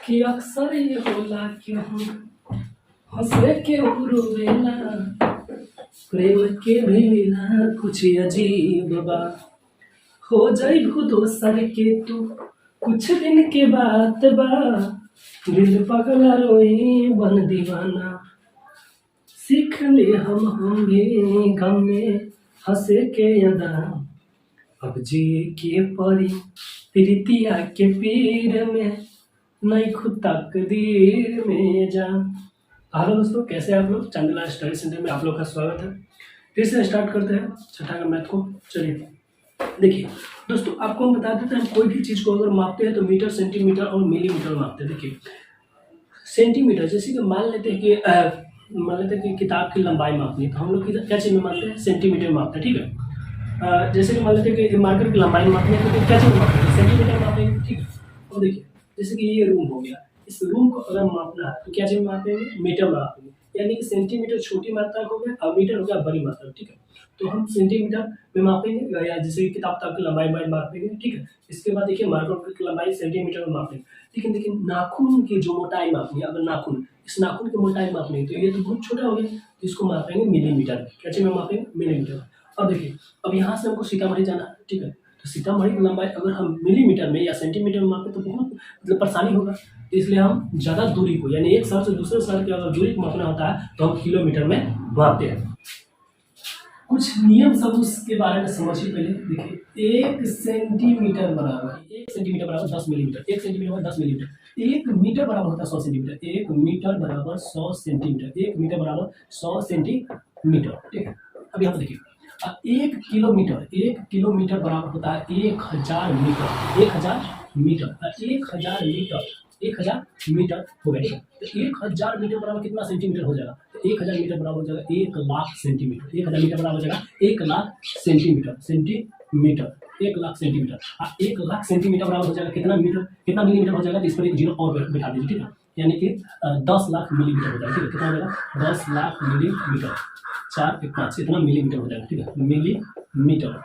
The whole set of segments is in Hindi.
कि अक्सर ये होला कि हम हंसे के रोवेला, प्रेम के भी मिला कुछ अजीब बा। हो जाइबू दोसर के तू कुछ दिन के बात बा, दिल पगला रोई बन दीवाना। सीख ले हम भी गम में हंसे के अदा, अब जिए के परी प्रीतिया के पीर में, नहीं खुद तकदीर में जा। हेलो दोस्तों, कैसे हैं आप लोग। चांदला स्टडी सेंटर में आप लोग का स्वागत है। फिर से स्टार्ट करते हैं छठा का मैथ को। चलिए देखिए दोस्तों, आपको हम बता देते हैं, हम कोई भी चीज़ को अगर मापते हैं तो मीटर, सेंटीमीटर और मिलीमीटर मापते हैं। देखिए सेंटीमीटर, जैसे कि मान लेते हैं कि किताब की लंबाई मापनी है तो हम लोग क्या चीज़ में मापते हैं, सेंटीमीटर में मापते हैं। ठीक है, जैसे कि मान लेते हैं कि मार्कर की लंबाई मापनी है तो क्या चीज़ में मापते हैं, सेंटीमीटर मापेंगे। ठीक है, और देखिए जैसे कि ये रूम हो गया, इस रूम को अगर मापना है तो क्या चीज़ में मापेंगे, मीटर में मापेंगे। यानी कि सेंटीमीटर छोटी मात्रा हो गया और मीटर हो गया बड़ी मात्रा। ठीक है, तो हम सेंटीमीटर में मापेंगे, या जैसे कि किताब की लंबाई मापेंगे। ठीक है, इसके बाद देखिए मार्कर की लंबाई सेंटीमीटर में मापेंगे। लेकिन देखिए नाखून की जो मोटाई मापनी है, अगर नाखून, इस नाखून की मोटाई मापनी है तो ये तो बहुत छोटा हो गया, तो इसको मापेंगे मिलीमीटर। क्या चीज़ में मापेंगे, मिलीमीटर। अब देखिए, अब यहाँ से हमको सीतामढ़ी जाना है। ठीक है, तो सीतामढ़ी की लंबाई अगर हम मिलीमीटर में या सेंटीमीटर में मापें तो बहुत परेशानी होगा, तो इसलिए हम ज़्यादा दूरी को, यानी एक शहर से दूसरे शहर की अगर दूरी को मापना होता है तो हम किलोमीटर में मापते हैं। कुछ नियम सब उसके बारे में समझिए पहले। देखिए 1 सेंटीमीटर बराबर 10 मिलीमीटर, 1 सेंटीमीटर बराबर 10 मिलीमीटर। 1 मीटर बराबर होता है 100 सेंटीमीटर, 1 मीटर बराबर 100 सेंटीमीटर, 1 मीटर बराबर 100 सेंटीमीटर। ठीक है, अब यहाँ पर देखिए 1 किलोमीटर बराबर होता है 1000 मीटर, 1000 मीटर, 1000 मीटर हो गया। तो 1000 मीटर बराबर कितना सेंटीमीटर हो जाएगा, तो 1000 मीटर बराबर हो जाएगा 1 लाख सेंटीमीटर। 1000 मीटर बराबर हो जाएगा 1 lakh centimetre, 1 lakh centimetre. 1 lakh centimetre बराबर हो जाएगा कितना मीटर, कितना मिलीमीटर हो जाएगा, तो इस पर एक जीरो और बैठा दीजिए। ठीक है, यानी कि 10 लाख मिलीमीटर हो जाएगा। ठीक है, कितना हो जाएगा, 10 लाख मिलीमीटर, 4 एक 5 इतना मिलीमीटर हो जाएगा। ठीक है, मिलीमीटर,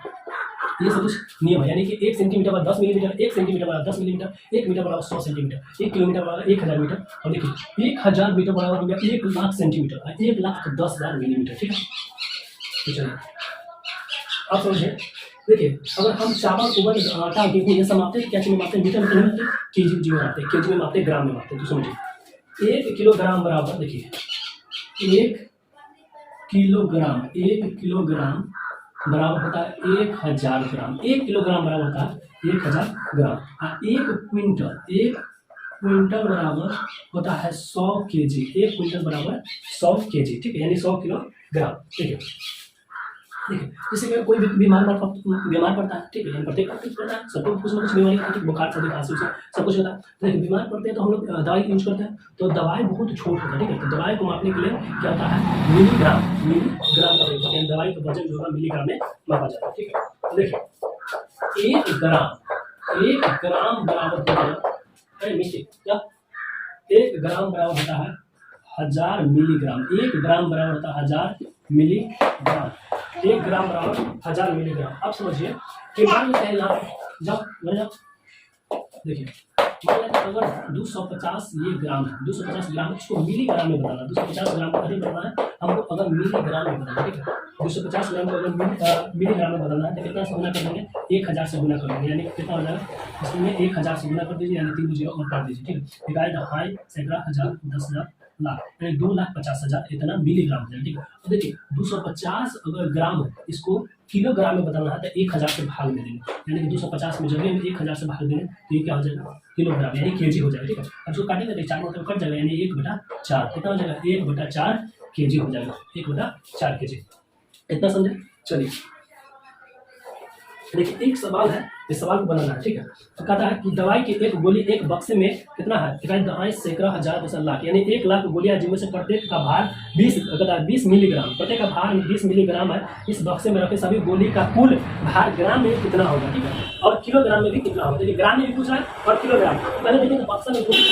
ये सब कुछ नियम है। यानी कि 1 सेंटीमीटर बराबर 10 मिलीमीटर, 1 सेंटीमीटर बराबर 10 मिलीमीटर, 1 मीटर बराबर 100 सेंटीमीटर, 1 किलोमीटर बराबर 1000 मीटर, और देखिए 1000 मीटर बराबर हो गया 1 लाख सेंटीमीटर, 1 लाख 10,000 मिलीमीटर। ठीक है, तो चलिए अब समझिए। देखिए अगर हम चावल, उबल, आटा, गेहूँ ये सब मापते हैं क्या चीज़ में मापते हैं, मीटर में नहीं मापते, केजी में मापते हैं, केजी में मापते हैं, ग्राम में मापते हैं। तो समझिए 1 किलोग्राम बराबर, देखिए 1 किलोग्राम बराबर होता है 1000 ग्राम। 1 किलोग्राम बराबर होता है 1000 ग्राम। 1 क्विंटल बराबर होता है 100 केजी। 1 क्विंटल बराबर 100 केजी। ठीक है, यानी 100 किलोग्राम। ठीक है, देखिए जैसे कि कोई बीमार पड़ता है। ठीक है, प्रत्येक का कुछ पड़ता है, सबको कुछ ना कुछ बीमारी होती है, बुखार, सर्दी, खांसी सब कुछ होता है। तो देखिए बीमार पड़ते हैं तो हम लोग दवाई यूज करते हैं, तो दवाई बहुत छोट होता है। ठीक है, तो दवाई को मापने के लिए क्या होता है, मिलीग्राम का प्रयोग करते हैं। दवाई का वजन जो है मिलीग्राम में मापा जाता है। ठीक है, तो देखिए 1 ग्राम बराबर होता है, क्या 1 ग्राम बराबर होता है 1000 मिलीग्राम। 1 ग्राम बराबर होता है 1000 मिलीग्राम। 1 ग्राम बराबर 1000 मिलीग्राम। अब समझिए कि मान लेते हैं यहाँ जब देखिए मान लेते हैं अगर 250 ये ग्राम है, 250 ग्राम, इसको मिलीग्राम में बताना। 250 ग्राम को अधिक बताना है हमको, अगर मिलीग्राम में बताना है। ठीक है, 250 ग्राम को अगर मिलीग्राम में बताना है तो कितना से गुना कर देंगे, 1000 से गुना कर देंगे, यानी कितना हो जाएगा, इसमें 1000 से गुना कर दीजिए, यानी 3 जीरो और काट दीजिए। ठीक है, डिवाइड हाई, सैकड़ा, हजार, 10,000, लाख, यानी 2,50,000 इतना मिलीग्राम है। ठीक है, तो देखिए 250 अगर ग्राम है, इसको किलोग्राम में बताना है तो 1000 से भाग दे देंगे, यानी कि 250 में जब 1000 से भाग देंगे तो ये क्या हो जाएगा, किलोग्राम, यानी केजी हो जाएगा। ठीक है, अब जो काटेंगे तो 4 मतलब कट जाएगा, यानी 1/4 कितना हो जाएगा, 1/4 केजी हो जाएगा, 1/4 केजी। इतना समझे। चलिए देखिए एक सवाल है, इस सवाल को बनाना है। ठीक है, तो कहता है कि दवाई की एक गोली एक बक्से में कितना है, दवाई, सैकड़ा, हजार, 10 लाख, यानी 1 लाख गोलियां जिनमें से प्रत्येक का भार 20 मिलीग्राम, प्रत्येक का भार 20 मिलीग्राम है। इस बक्से में रखे सभी गोली का कुल भार ग्राम में कितना होगा। ठीक है, और किलोग्राम में भी कितना होगा। देखिए ग्राम में भी पूछ रहा है और किलोग्राम। पहले देखिए तो बक्सा में गोली,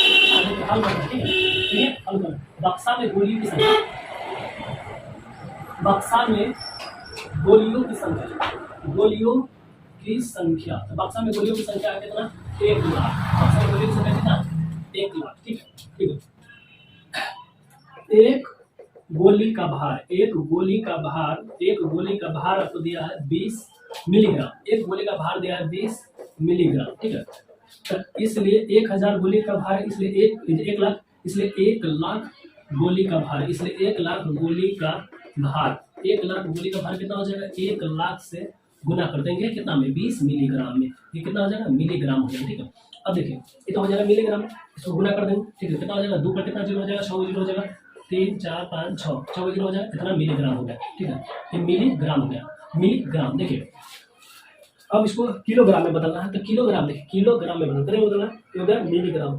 ठीक है, बक्सा में गोली की संख्या, बक्सा में गोलियों की संख्या, गोलियों की संख्या, तो बक्सा में गोलियों की संख्या कितना, 1 लाख। बक्सा में गोलियों की संख्या कितना, 1 लाख, ठीक है, ठीक है। एक गोली का भार, एक गोली का भार आपको दिया है 20 मिलीग्राम, एक गोली का भार दिया है 20 मिलीग्राम, ठीक है। तो इसलिए 1000 गोली का भार, इसलिए 1 लाख, इसलिए 1 लाख गोली का भार, इसलिए 1 लाख गोली का भार, 1 लाख गोली का भार कितना हो जाएगा, 1 लाख से गुना कर देंगे कितना में, 20 मिलीग्राम में, ये कितना हो जाएगा, मिलीग्राम हो जाएगा, ठीक है। अब देखिए ये तो हो जाएगा मिलीग्राम, इसको गुना कर देंगे, ठीक है, कितना हो जाएगा, 2 पर कितना जीरो हो जाएगा, 100 जीरो हो जाएगा, 3 4 5 6 6 जीरो हो जाएगा, कितना मिलीग्राम हो गया, ठीक है, ये मिलीग्राम हो गया, मिलीग्राम। देखिए अब इसको किलोग्राम में बदलना है, तो किलोग्राम देखिए, किलोग्राम में बदलना है, ये हो गया मिलीग्राम,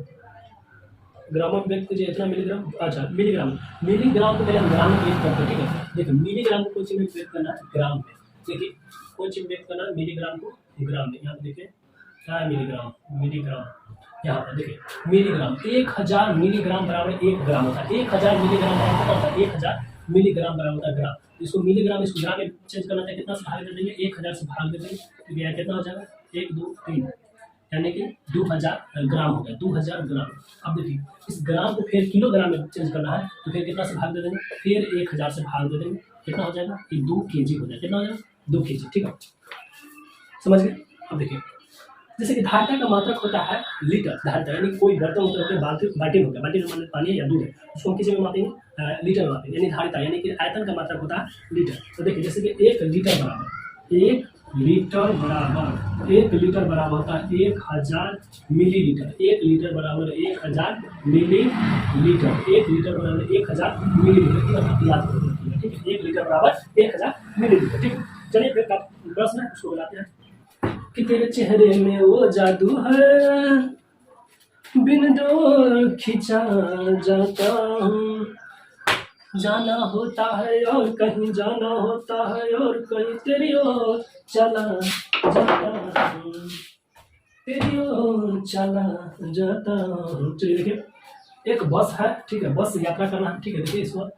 ग्राम में व्यक्त कीजिए इतना मिलीग्राम, अच्छा मिलीग्राम, मिलीग्राम को पहले हम ग्राम में व्यक्त करते हैं, ठीक है। देखिए मिलीग्राम को कौन सी में व्यक्त करना है, ग्राम में, देखिए कौन सी में व्यक्त करना है, मिलीग्राम को ग्राम में, यहाँ पे देखिए क्या है, मिलीग्राम, मिलीग्राम, यहाँ पर देखिए मिलीग्राम, 1000 मिलीग्राम बराबर 1 ग्राम होता है, 1000 मिलीग्राम बराबर कितना होता है, 1000 मिलीग्राम बराबर होता है ग्राम, इसको मिलीग्राम, इसको ग्राम में चेंज करना है, कितना से भाग दे देंगे, 1000 से भाग दे देंगे, तो यह कितना हो जाएगा, 1 2 3, यानी कि 2000 ग्राम हो गया, 2000 ग्राम। अब देखिए इस ग्राम को फिर किलोग्राम में चेंज करना है, तो फिर कितना से भाग दे देंगे, फिर 1000 से भाग दे देंगे, कितना हो जाएगा, ये 2 kg हो जाएगा, कितना हो जाएगा, 2 kg, ठीक है, समझ गए। अब देखिए जैसे कि धारिता का मात्रक होता है लीटर, धारिता यानी कोई बर्तन होता है, बाल्टी हो गया, बाल्टी में मान पानी या दूध है, उसको हम किसी में मापेंगे, लीटर में मापेंगे, यानी धारिता यानी कि आयतन का मात्रक होता है लीटर। तो देखिए जैसे कि 1 लीटर बराबर 1 लीटर बराबर 1 लीटर बराबर होता है 1000 मिलीलीटर, 1 लीटर बराबर 1000 मिलीलीटर, 1 लीटर बराबर 1000 मिलीलीटर, याद रखिए, ठीक है, 1 लीटर बराबर 1000 मिलीलीटर, ठीक है। चलिए फिर प्रश्न है उसको बनाते हैं कि तेरे चेहरे में वो जादू है, बिन डोर खिंचा जाता हूँ, जाना होता है और कहीं जाना होता है और कहीं तेरी ओर चला जाता हूँ, तेरी ओर चला जाता हूँ। चलिए देखिए एक बस है, ठीक है, बस से यात्रा करना है, ठीक है। देखिए इसको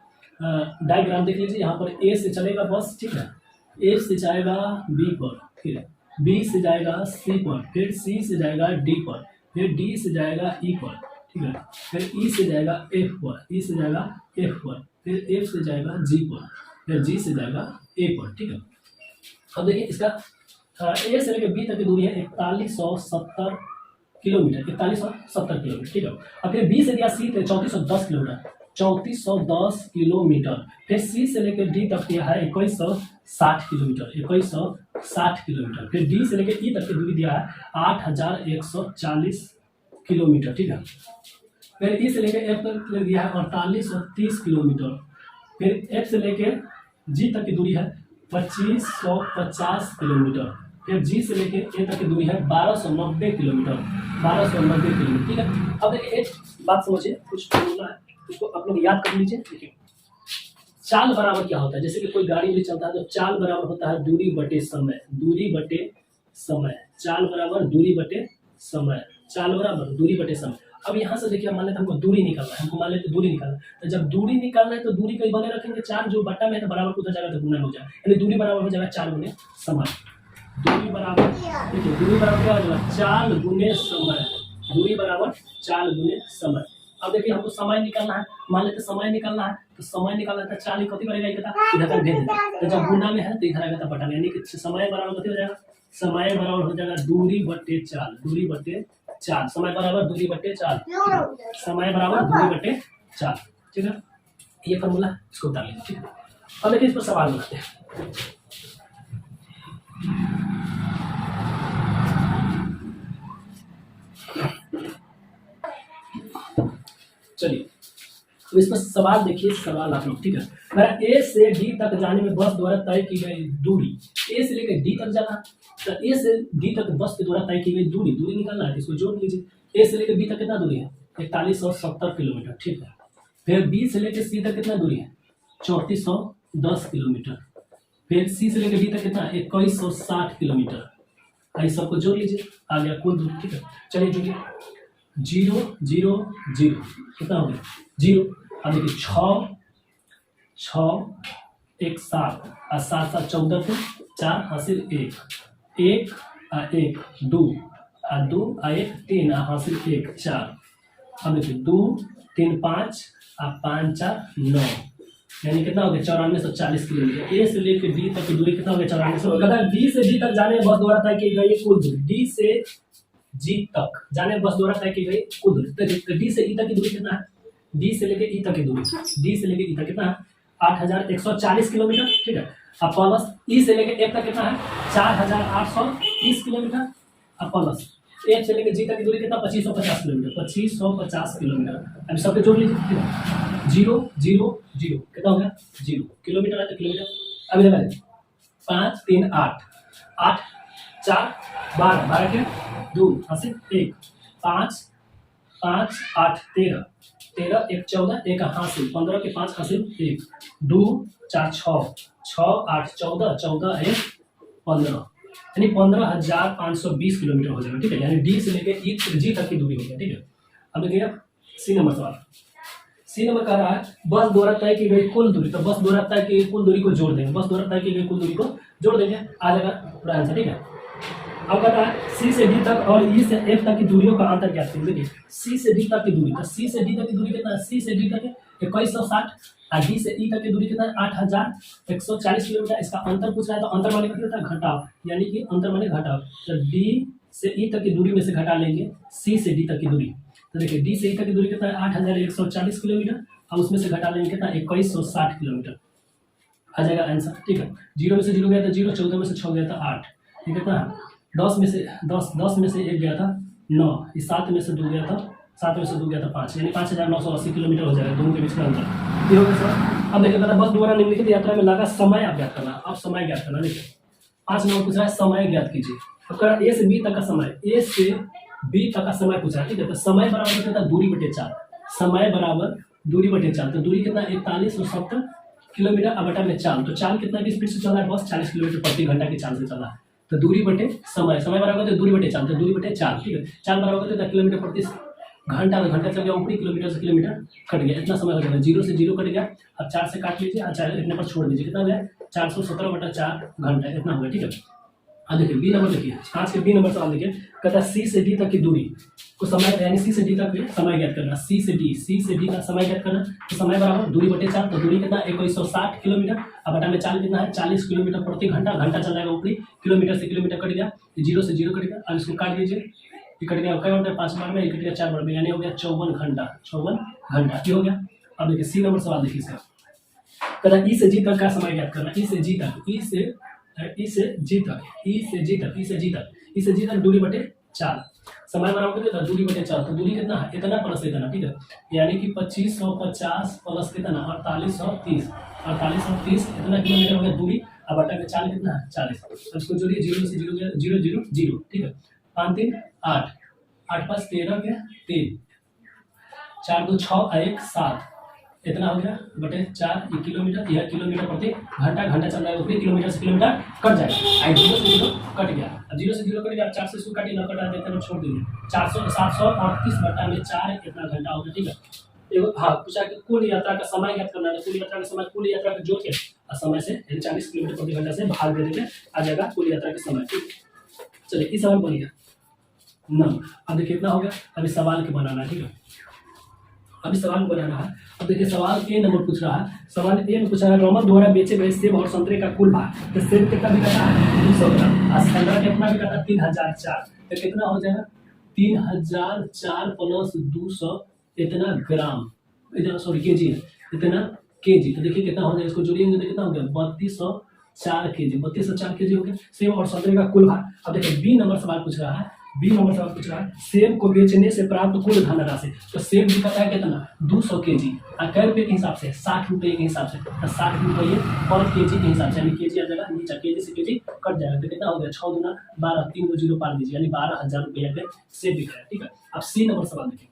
डायग्राम देख लीजिए, यहाँ पर ए से चलेगा बस, ठीक है, ए से जाएगा बी पर, ठीक है, बी से जाएगा सी पर, फिर सी से जाएगा डी पर, फिर डी से जाएगा ई पर, ठीक है, फिर ई से जाएगा एफ पर, ई से जाएगा एफ पर, फिर एफ से जाएगा जी पर, फिर जी से जाएगा ए पर, ठीक है। अब देखिए इसका ए से लेकर बी तक की दूरी है 4170 किलोमीटर, 4170 किलोमीटर, ठीक है। अब फिर बी से दिया सी तक 3410 किलोमीटर, 3410 किलोमीटर, फिर सी से लेकर डी तक दिया है 2160 किलोमीटर, 2160 किलोमीटर, फिर डी से लेकर ई तक की दूरी दिया है 8140 किलोमीटर, ठीक है। फिर ई से लेकर एफ तक दिया है 4830 किलोमीटर, फिर एफ से लेकर जी तक की दूरी है 2550 किलोमीटर, फिर जी से लेकर ए तक की दूरी है 1290 किलोमीटर, 1290 किलोमीटर, ठीक है। अब देखिए एक बात समझिए, कुछ बोलना है उसको आप लोग याद कर लीजिए। देखिए चाल बराबर क्या होता है, जैसे कि कोई गाड़ी भी चलता है तो चाल बराबर होता है दूरी बटे समय, दूरी बटे समय, चाल बराबर दूरी बटे समय, चाल बराबर दूरी बटे समय। अब यहाँ से देखिए मान लेते हमको दूरी निकालना है, हमको मान लेते दूरी निकालना है, तो जब दूरी निकालना है तो दूरी कहीं बने रखेंगे, 4 जो बटा में है तो बराबर को उधर जाएगा तो गुना हो जाएगा, यानी दूरी बराबर हो जाएगा 4 गुने समय, दूरी बराबर, देखिए दूरी बराबर क्या हो जाएगा 4 गुने समय, दूरी बराबर 4 गुने समय। अब देखिए हमको समय निकालना है, मान लेते समय निकालना है, तो समय निकालना है तो 4 कति बनेगा इधर तक भेज देगा, तो जब गुना में है तो इधर आएगा बटा में, यानी कि समय बराबर कति हो जाएगा, समय बराबर हो जाएगा दूरी बटे 4, दूरी बटे 4, समय बराबर दूरी बटे 4, समय बराबर दूरी बटे 4, ठीक है। ये फॉर्मूला इसको उतार लीजिए, ठीक है। अब देखिए इस पर सवाल बनाते हैं। चलिए तो इस पर सवाल देखिए, सवाल आप लोग, ठीक है। मेरा ए से डी तक जाने में बस द्वारा तय की गई दूरी, ए से लेकर डी तक जाना, तो ए से डी तक बस के द्वारा तय की गई दूरी, दूरी निकालना है, इसको जोड़ लीजिए। ए से लेकर बी तक कितना दूरी है 4170 किलोमीटर, ठीक है। फिर बी से लेकर सी तक कितना दूरी है 3410 किलोमीटर, फिर सी से लेकर डी तक कितना 2160 किलोमीटर, आई सबको जोड़ लीजिए, आ गया कुल दूरी, ठीक है। चलिए जोड़िए, 0 0 0 कितना हो गया 0। अब देखिए 6 6 1 7 और 7 7 14 थे, 4 हासिल 1 1 1 2 और 2 1 3 हासिल 1 4, अब देखिए 2 3 5 और 5 4 9, यानी कितना हो गया 9440 किलोमीटर। ए से लेकर डी तक की दूरी कितना हो गया 9400। कहता है डी से डी तक जाने में बस द्वारा तय की गई कुल दूरी, डी से जी तक जाने में बस द्वारा तय की गई कुल दूरी। तो डी से ई तक की दूरी कितना है, डी से लेकर ई तक की दूरी, डी से लेकर ई तक कितना है 8140 किलोमीटर, ठीक है। अब प्लस ई से लेकर एफ तक कितना है 4830 किलोमीटर, अब प्लस एफ से लेकर जी तक की दूरी कितना 2550 किलोमीटर, 2550 किलोमीटर। अब सबके जोड़ लीजिए, ठीक है। 0 0 0 कितना हो गया 0 किलोमीटर है तो किलोमीटर। अभी देखा 5 3 8 8 4 12 12 के 2 हासिल 1 5 5 8 13 13 1 14 1 हासिल 15 के 5 हासिल 1 2 4 6 6 8 14 14 1 15, यानी 15520 किलोमीटर हो जाएगा, ठीक है। यानी डी से लेकर ई जी तक की दूरी हो गया, ठीक है। अब देखिए सी नंबर सवाल, सी नंबर कह रहा है बस द्वारा तय की गई कुल दूरी, तो बस द्वारा तय की गई कुल दूरी को जोड़ देंगे, बस द्वारा तय की गई कुल दूरी को जोड़ देंगे, आ जाएगा पूरा आंसर, ठीक है। अब कहता है सी से डी तक और ई से एफ तक की दूरियों का अंतर ज्ञात करें। देखिए सी से डी तक की दूरी, तो सी से डी तक की दूरी कितना है, सी से डी तक 2160 और डी से ई तक की दूरी कितना है 8140 किलोमीटर। इसका अंतर पूछ रहा है, तो अंतर माने कितना होता है घटाव, यानी कि अंतर माने घटाव। तो डी से ई तक की दूरी में से घटा लेंगे सी से डी तक की दूरी, तो देखिए डी से ई तक की दूरी कितना है 8140 किलोमीटर, अब उसमें से घटा लेंगे कितना 2160 किलोमीटर, आ जाएगा आंसर, ठीक है। 0 में से 0 गया था 0, 14 में से 6 गया था 8, ये कितना है 10 में से 10 में से 1 गया था 9, इस 7 में से 2 गया था 7 में से 2 गया था 5, यानी 5980 किलोमीटर हो जाएगा दोनों के बीच का अंतर, ये हो गया सर। अब देखिए कहता बस द्वारा निम्नलिखित यात्रा में लगा समय आप ज्ञात करना, अब समय ज्ञात करना। देखिए 5 नंबर पूछ रहा है समय ज्ञात कीजिए, अब कह रहा है ए से बी तक का समय, ए से बी तक का समय पूछा है, ठीक है। तो समय बराबर कितना दूरी बटे 4, समय बराबर दूरी बटे 4, तो दूरी कितना 4170 किलोमीटर अब बटा में चाल, तो चाल कितना की स्पीड से चल रहा है बस 40 किलोमीटर प्रति घंटा की चाल से चल रहा है, तो दूरी बटे समय, समय बराबर तो दूरी बटे चाल, तो दूरी बटे चाल, ठीक है। चाल बराबर तो किलोमीटर प्रति घंटा, तो घंटा चल गया ऊपरी, किलोमीटर से किलोमीटर कट गया, इतना समय हो जाएगा। 0 से 0 कट गया, अब 4 से काट लीजिए और 4 इतने पर छोड़ दीजिए, कितना हो गया 417 बटा 4 घंटा, इतना हो गया, ठीक है। अब देखिए बी नंबर देखिए, आज के बी नंबर सवाल देखिए, कहता है सी से डी तक की दूरी को समय, यानी सी से डी तक समय ज्ञात करना, सी से डी का समय ज्ञात करना, तो समय बराबर दूरी बटे 4, तो दूरी कितना 2160 किलोमीटर, अब बटा में चाल कितना है 40 किलोमीटर प्रति घंटा, घंटा चल जाएगा ऊपरी, किलोमीटर से किलोमीटर कट गया, 0 से 0 कट गया, अब इसको काट लीजिए, ये कट गया, क्या होता है 5 बार में, ये कट गया 4 बार में, यानी हो गया 54 घंटा, 54 घंटा की हो गया। अब देखिए सी नंबर सवाल देखिए इसका, कहता है ई से जी तक का समय ज्ञात करना, ई से जी तक, ई से जी तक, ई से जी तक, ई से जी तक, ई से जी तक दूरी बटे 4, समय बराबर कितना दूरी बटे 4, तो दूरी कितना है इतना प्लस इतना, ठीक है, यानी कि 2550 प्लस कितना 4830, 4830 इतना किलोमीटर हो गया दूरी, अब बटा के 4 कितना है 40, तो इसको जोड़िए 0 से 0 गया 0 0 0, ठीक है। 5 3 8 8 5 13 गया 3 4 2 6 1 7, इतना हो गया बटे 4, ये किलोमीटर, यह किलोमीटर प्रति घंटा, घंटा चल रहा है ऊपरी, किलोमीटर से किलोमीटर कट जाएगा, 0 से 0 कट गया, अब 0 से 0 कट गया, 4 से इसको काटिए ना कटा देते हैं छोड़ दीजिए, 738 बटा में 4 इतना घंटा होगा, ठीक है। एगो हाँ पूछा कि कुल यात्रा का समय ज्ञात करना है, कुल यात्रा का समय, कुल यात्रा का जोड़ के और समय से 40 किलोमीटर प्रति घंटा से भाग दे देंगे, आ जाएगा कुल यात्रा का समय, ठीक। चलिए इस सवाल बन गया न, अब देखिए कितना हो गया, अभी सवाल के बनाना है, ठीक है, अभी सवाल बनाना है। अब देखिए सवाल ए नंबर पूछ रहा है, सवाल ए में पूछा है रोमन द्वारा बेचे गए सेब और संतरे का कुल भाग, तो सेब कितना भी कहता है 200 ग्राम और संतरा कितना भी कहता है 3004, तो कितना हो जाएगा 3004 प्लस 200 इतना ग्राम, इतना सॉरी केजी है, इतना केजी, तो देखिए कितना हो जाएगा, इसको जोड़िएंगे तो कितना हो गया 3204 केजी, 3204 केजी हो गया सेब और संतरे का कुल भाग। अब देखिए बी नंबर सवाल पूछ रहा है, बी नंबर सवाल पूछ रहा है सेब को बेचने से प्राप्त कुल धनराशि, तो सेब भी कहता है कितना 200 केजी और कै रुपये के हिसाब से 60 रुपये के हिसाब से, तो 60 रुपये पर केजी के हिसाब से, यानी केजी आ जाएगा नीचे, केजी से केजी कट जाएगा, तो कितना हो गया 6 दूना 12, 3 को 0 पार दीजिए, यानी 12,000 रुपये पे सेब बिक रहा है, ठीक है। अब सी नंबर सवाल देखिए,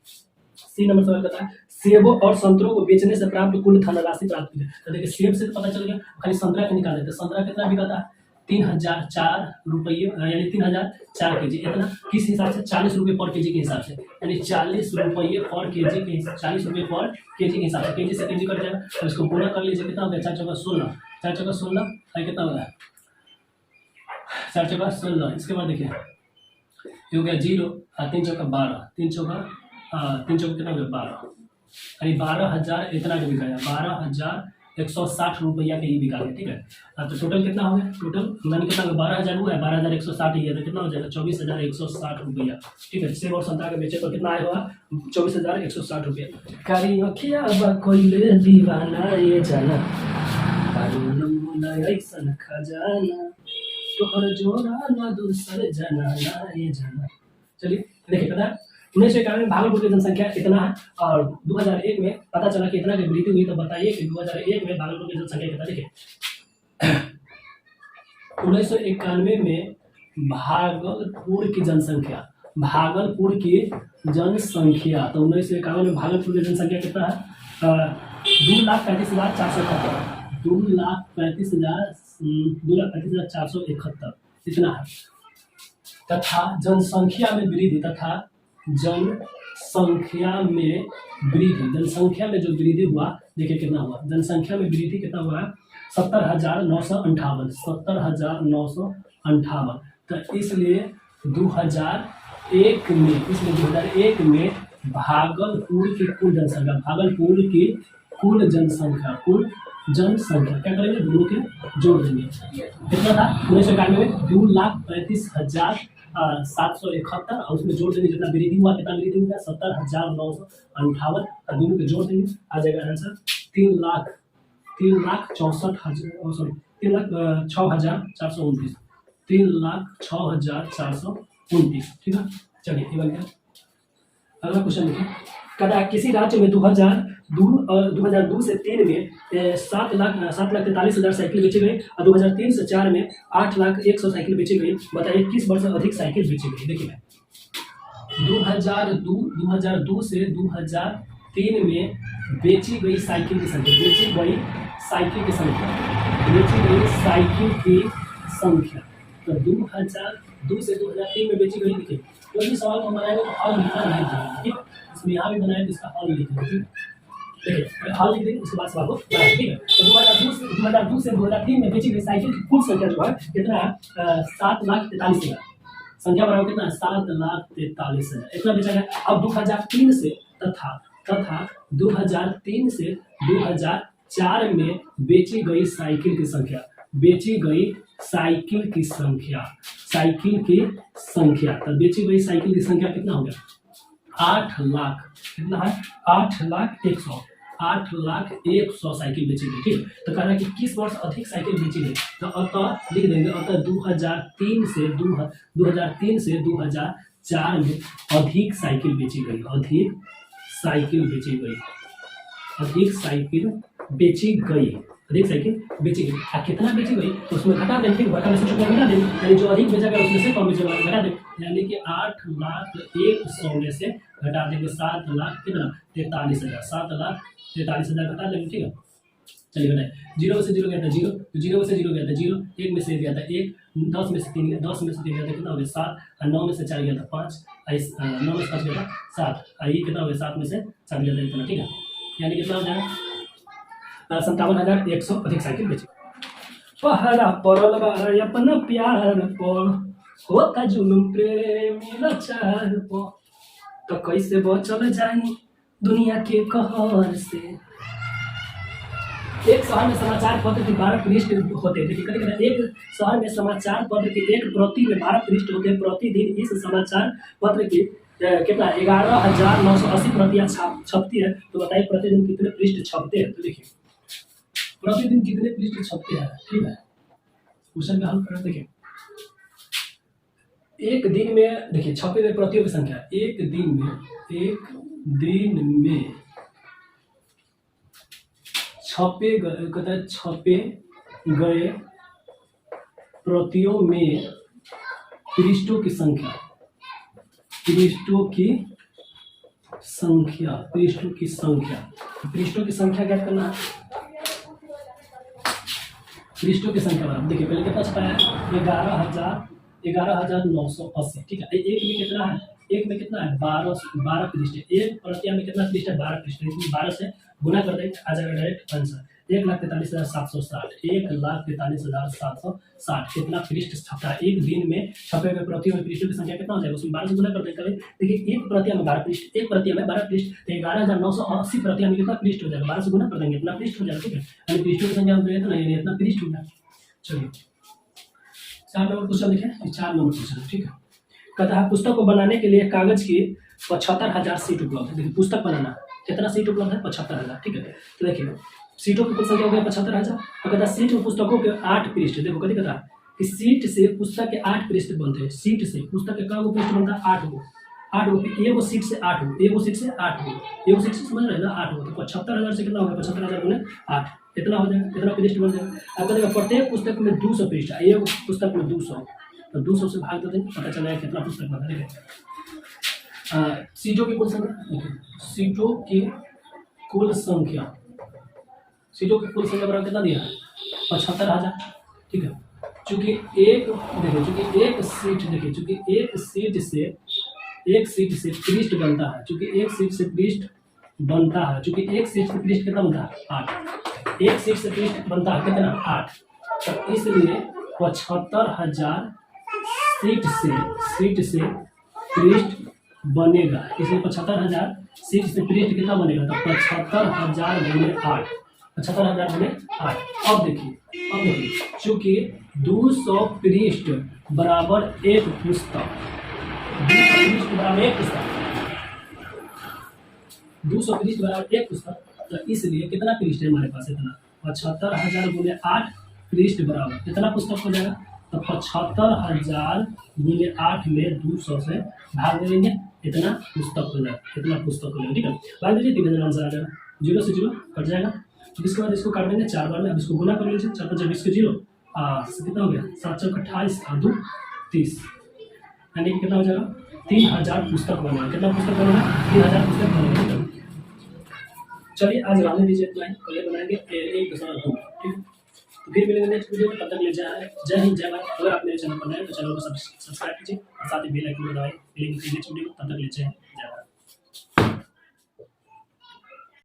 सी नंबर सवाल कहता है सेबों और संतरों को बेचने से प्राप्त कुल धनराशि प्राप्त कीजिए, तो देखिए सेब से तो पता चल गया, खाली संतरा का निकाल देते, संतरा कितना बिकाता है 3004 रुपये, यानी 3004 केजी, इतना किस हिसाब से 40 रुपये पर केजी के हिसाब से, यानी 40 रुपये पर केजी के हिसाब, 40 रुपये पर केजी के हिसाब से, केजी से केजी कट जाएगा, तो इसको गुणा कर लीजिए, कितना हो गया 4 चौका 16, 4 चौका 16 कितना हो गया 4 चौका 16, इसके बाद देखिए ये हो गया 0 और 3 चौका 12, 3 चौका तीन चौक कितना हो गया 12, यानी 12,000 इतना का बिका है, 12,160 रुपया के ही बिका है। ठीक है, तो टोटल कितना हो गया, टोटल मैंने कितना 12,000 हुआ है, 12,160 ही है, तो कितना हो जाएगा 24,160 रुपया। ठीक है, सेब और संतरा के बेचे तो कितना आएगा 24,160 रुपया। कारी अखिया बा कोइले दीवाना ये जाना ऐसन खजाना तोहर जोड़ा ना दूसर जना ना ये जाना। चलिए देखिए, पता है 1991 में भागलपुर की जनसंख्या इतना है और 2001 में पता चला कि इतना की वृद्धि हुई, तो बताइए कि 2001 में भागलपुर की जनसंख्या कितना। देखिए 1991 में भागलपुर की जनसंख्या, भागलपुर की जनसंख्या, तो 1991 में भागलपुर की जनसंख्या कितना है 2,35,471, 2,35,471 इतना है। तथा जनसंख्या में वृद्धि, तथा जनसंख्या में वृद्धि, जनसंख्या में जो वृद्धि हुआ देखिए कितना हुआ, जनसंख्या में वृद्धि कितना हुआ है 70,958, 70,958। तो इसलिए 2001 में, इसलिए 2001 में भागलपुर की कुल जनसंख्या, भागलपुर की कुल जनसंख्या, कुल जनसंख्या क्या करेंगे, दोनों के जोड़ देंगे। कितना था 1991 में 2,35,771 और उसमें जोड़ देंगे जितना वृद्धि हुआ, कितना वृद्धि हुआ 70,958 और दोनों के जोड़ देंगे, आ जाएगा आंसर 3,06,429, 3,06,429। ठीक है, चलिए ये बन गया। अगला क्वेश्चन देखिए, कहता है किसी राज्य में 2002 से 3 में 7,43,000 साइकिल बेची गई और 2003 से 4 में 8,01,000 साइकिल बेची गई। बताइए किस वर्ष अधिक साइकिल बेची गई। देखिए 2002 से 2003 में बेची गई साइकिल की संख्या, बेची गई साइकिल की संख्या, बेची गई साइकिल की संख्या, तो 2002 से 2003 में बेची गई। देखिए कोई भी सवाल को बनाएंगे तो हल लिखना नहीं चाहिए, ठीक, इसमें यहाँ भी बनाए तो इसका हल लिखेंगे। ठीक, देखिए हल लिख देंगे, उसके बाद सवाल को बनाएंगे। ठीक है, तो 2002 से 2003 में बेची गई साइकिल की कुल संख्या जो है कितना है 7,43,000, संख्या बराबर कितना है 7,43,000, इतना बेचा गया। अब 2003 से तथा 2003 से 2004 में बेची गई साइकिल की संख्या, बेची गई साइकिल की संख्या, साइकिल की संख्या, तब बेची गई साइकिल की संख्या कितना हो गया 8 लाख, कितना है 8,01,000, 8,01,000 साइकिल बेची गई। ठीक, तो कह रहा है कि किस वर्ष अधिक साइकिल बेची गई, तो अतः लिख देंगे अतः 2003 से 2004 में अधिक साइकिल बेची गई, अधिक साइकिल बेची गई, अधिक साइकिल बेची गई, अधिक साइकिल बेची गई। कितना बेची गई तो उसमें घटा दें, फिर घटा से छोटा घटा दें, यानी जो अधिक बेचा गया उसमें से कम बेचा गया घटा दें, यानी कि 8,01,000 में से घटा देंगे 7,43,000, 7,43,000 घटा देंगे। ठीक है, चलिए घटाए, 0 में से 0 गया था 0, 0 में से 0 गया था 0, 1 में से गया था 1, 10 में से 3 गया, 10 में से 3 गया था कितना हो गया 7, और 9 में से 4 गया था 5, 9 में से 5 गया था 7, ये कितना हो गया 7 में से 4 गया था इतना। ठीक है, यानी कितना हो जाएगा 57,100 अधिक साइकिल बेची। पहरा पड़ल बा अपना प्यार पर होता जुलुम प्रेमी लाचार पर, तो कैसे बचल जाई दुनिया के कहर से। एक शहर में समाचार पत्र के 12 पृष्ठ होते थे, एक शहर में समाचार पत्र के एक प्रति में 12 पृष्ठ होते हैं। प्रतिदिन इस समाचार पत्र के कितना 11,980 प्रतियां छपती है, तो बताइए प्रतिदिन कितने पृष्ठ छपते हैं। तो देखिए प्रतिदिन कितने पृष्ठ छपते हैं। ठीक है, क्वेश्चन का हल कर देखिए, एक दिन में देखिए छपे गए प्रतियों की संख्या, एक दिन में छपे गए प्रतियों में पृष्ठों की संख्या, पृष्ठों की संख्या ज्ञात करना है। पृष्ठों की संख्या बराबर देखिए पहले कितना छपा है 11,980। ठीक है, एक में कितना है, एक में कितना है 12 पृष्ठ है, एक प्रतियां में कितना पृष्ठ है 12 पृष्ठ है, इसमें 12 से गुना कर देंगे आ जाएगा डायरेक्ट आंसर। 1,43,760 1,43,760 कितना पृष्ठ छपता है एक दिन में छपे हुए प्रतियों में पृष्ठों की संख्या कितना हो जाएगा उसमें 12 से गुना कर देंगे। देखिए एक प्रतियां में 12 पृष्ठ एक प्रतियां में 12 पृष्ठ तो 11,980 प्रतियां में कितना पृष्ठ हो जाएगा 12 से गुना कर देंगे इतना पृष्ठ हो जाएगा। ठीक है यानी पृष्ठों की संख्या तो नहीं इतना पृष्ठ हो जाएगा। चलिए 4 नंबर क्वेश्चन देखें 4 नंबर क्वेश्चन। ठीक है कहता है पुस्तक को बनाने के लिए कागज की 75,000 सीट उपलब्ध है। देखिए पुस्तक बनाना कितना सीट उपलब्ध है 75,000। ठीक है तो देखिए सीटों की कुल संख्या हो गया 75,000 और कहता है सीट में पुस्तकों के 8 पृष्ठ। देखो कभी कहता है कि सीट से पुस्तक के 8 पृष्ठ बनते हैं। सीट से पुस्तक के कई पृष्ठ बनता है 8 गो एगो सीट से 8 गो एगो सीट से 8 गो एगो सीट से समझ रहे हैं ना 8 गो तो 75,000 से कितना हो गया 75,000 गुने 8 इतना हो जाएगा इतना पृष्ठ बन जाएगा। अब कहते प्रत्येक पुस्तक में 200 पृष्ठ है एक पुस्तक में 200 तो 200 से भाग देते हैं पता चलेगा कितना पुस्तक बना। ठीक है सीटों की कुल संख्या सीटों की कुल संख्या सीटों की कुल संख्या बराबर कितना दिया है 75,000। ठीक है चूंकि एक देखिए चूंकि एक सीट देखिए चूंकि एक सीट से पृष्ठ बनता है चूंकि एक सीट से पृष्ठ बनता है चूंकि एक सीट से पृष्ठ कितना बनता है 8 एक सीट से पृष्ठ बनता है कितना 8 तो इसलिए 75,000 सीट से पृष्ठ बनेगा इसलिए 75,000 सीट से पृष्ठ कितना बनेगा तो 75,000 गुने 8 75,000 गुने 8। अब देखिए चूंकि 200 पृष्ठ बराबर एक पुस्तक 200 पृष्ठ बराबर एक पुस्तक तो इसलिए कितना पृष्ठ है हमारे पास इतना 75,000 गुने 8 पृष्ठ बराबर कितना पुस्तक हो जाएगा तो 75,000 गुने 8 में 200 से भाग दे देंगे इतना पुस्तक हो जाएगा ठीक है भाग दीजिए 3,000 आंसर आ जाएगा 0 से 0 कट जाएगा। इसके बाद इसको काट देंगे 4 बार में अब इसको गुना कर लीजिए 4 5 20 के 0 कितना हो गया 7 चौक 28 और 2 30 यानी कि कितना हो जाएगा 3,000 पुस्तक बनेगा। कितना पुस्तक बनेगा 3,000 पुस्तक बनेगा। चलिए आज रहने दीजिए इतना ही कल बनाएंगे 1 2 ठीक तो फिर मिलेंगे नेक्स्ट वीडियो में तब तक ले जय हिंद जय भारत। अगर आप मेरे चैनल पर नए हैं तो चैनल को सब्सक्राइब कीजिए और साथ ही बेल आइकन को दबाएं मिलेंगे नेक्स्ट वीडियो में तब तक ले जय हिंद जय भारत।